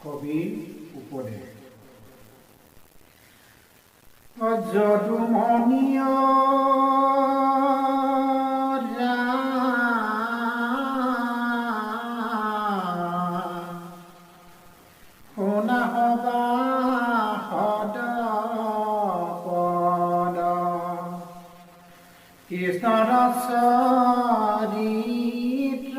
কবিৰ উপদেশ। যদুমণিয় শুনা হবা সদ পদ কৃষ্ণৰ চৰিত্ৰ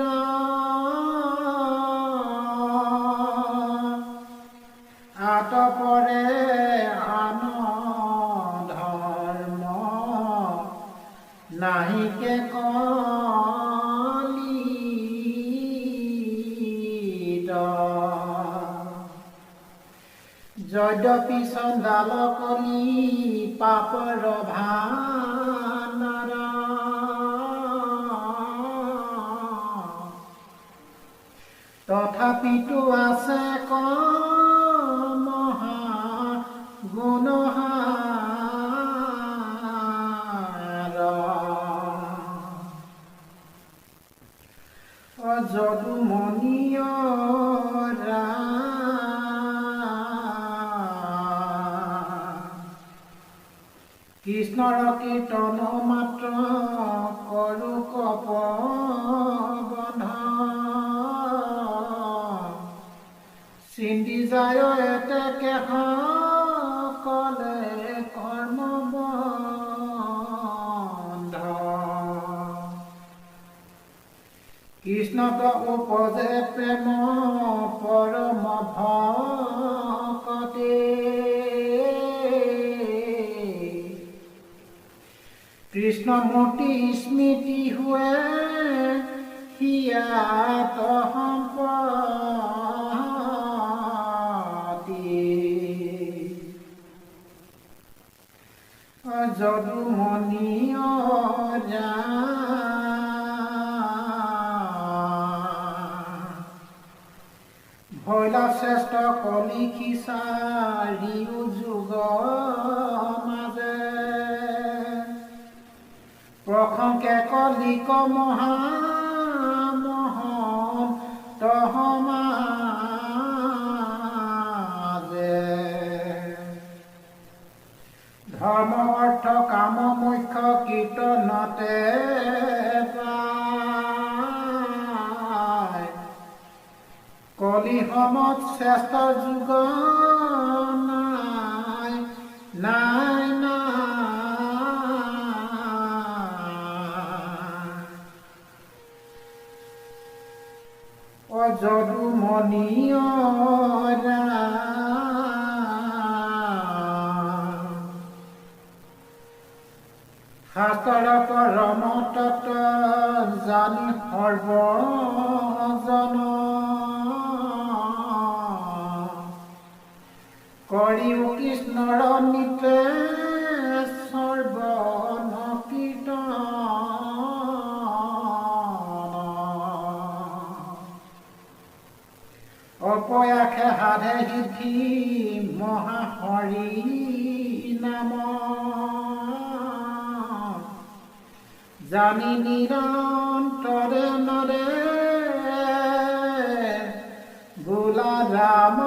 আতপৰে আন ধৰ্ম নাহিকে কলিত যদ্যপি চণ্ডাল কলি পাপৰ ভাণ্ডাৰ তথাপিতো আছে মহা গুণহাৰ যদুমণিয় কৃষ্ণৰ কীৰ্তন মাত্ৰ কৰো কপবন্ধ চিন্তি যায় এতেকে সকলে কৰ্মবন্ধ কৃষ্ণত উপজে প্ৰেম পৰম ভকতে কৃষ্ণমূৰ্তি স্মৃতি हुए হিয়াত সম্পত্তি যদুমণিয় ভৈলা শ্ৰেষ্ঠ কলি খিচাৰিও যুগ মাজে প্ৰসংকে কলিক মহামহন তহমাজে ধৰ্ম অৰ্থ কাম মুখ্য কীৰ্তনতে পায় কলি সমত শ্ৰেষ্ঠ যুগ নাই নাই যদুমণিয় শাস্ত্ৰৰ পৰম তত্ত্ব জানি সৰ্বজন কৰিও কৃষ্ণৰ নিতে সৰ্বন কীৰ্তন অপয়াসে সাধে সিদ্ধি মহাহৰি নাম জানি নিৰন্তৰে নৰে বোলা ৰাম